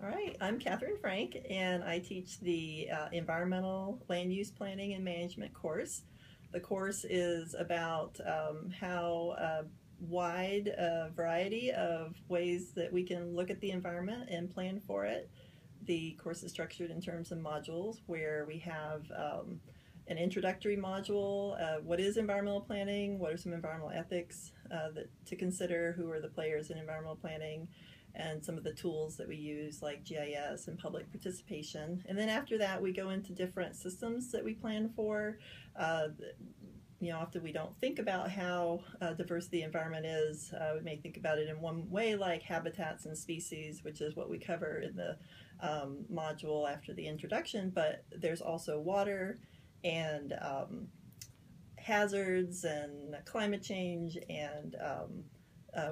All right, I'm Catherine Frank, and I teach the Environmental Land Use Planning and Management course. The course is about how wide variety of ways that we can look at the environment and plan for it. The course is structured in terms of modules where we have an introductory module, what is environmental planning, what are some environmental ethics to consider, who are the players in environmental planning, and some of the tools that we use like GIS and public participation. And then after that, we go into different systems that we plan for. Often we don't think about how diverse the environment is. We may think about it in one way, like habitats and species, which is what we cover in the module after the introduction, but there's also water and hazards and climate change and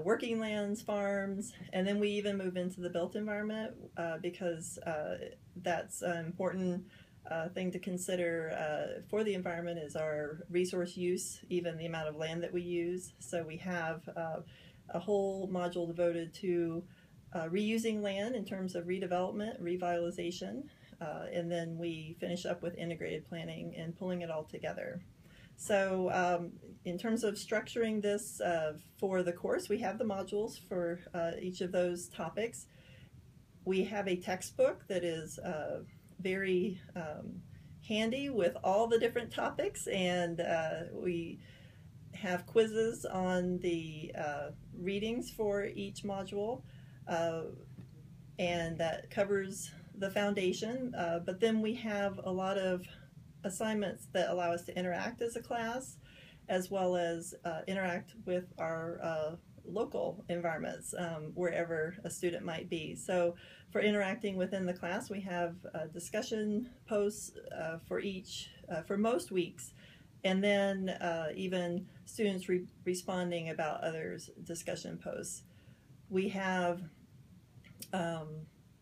working lands, farms, and then we even move into the built environment because that's an important thing to consider for the environment is our resource use, even the amount of land that we use. So we have a whole module devoted to reusing land in terms of redevelopment, revitalization, and then we finish up with integrated planning and pulling it all together. So in terms of structuring this for the course, we have the modules for each of those topics. We have a textbook that is very handy with all the different topics, and we have quizzes on the readings for each module, and that covers the foundation, but then we have a lot of assignments that allow us to interact as a class, as well as interact with our local environments, wherever a student might be. So for interacting within the class, we have discussion posts for most weeks, and then even students responding about others' discussion posts. We have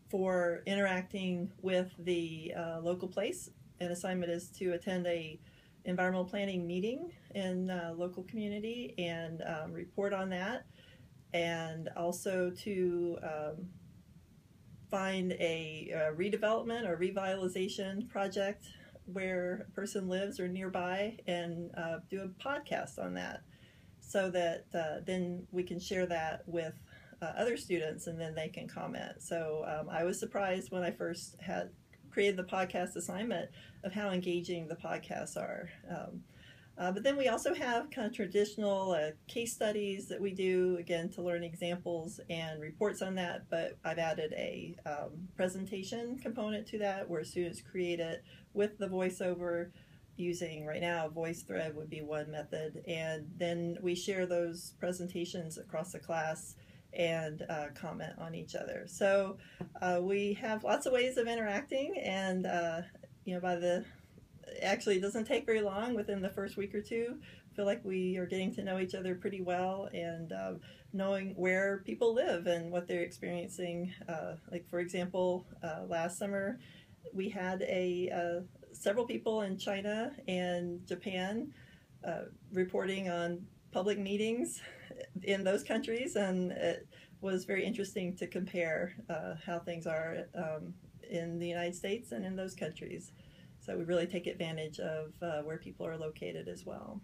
for interacting with the local place, an assignment is to attend a environmental planning meeting in local community and report on that, and also to find a redevelopment or revitalization project where a person lives or nearby and do a podcast on that, so that then we can share that with other students and then they can comment. So I was surprised when I first had created the podcast assignment of how engaging the podcasts are. But then we also have kind of traditional case studies that we do, again, to learn examples and reports on that, but I've added a presentation component to that where students create it with the voiceover using, right now, a VoiceThread would be one method, and then we share those presentations across the class and comment on each other. So we have lots of ways of interacting, and actually it doesn't take very long. Within the first week or two, I feel like we are getting to know each other pretty well and knowing where people live and what they're experiencing. Like for example, last summer we had several people in China and Japan reporting on public meetings in those countries, and it was very interesting to compare how things are in the United States and in those countries. So we really take advantage of where people are located as well.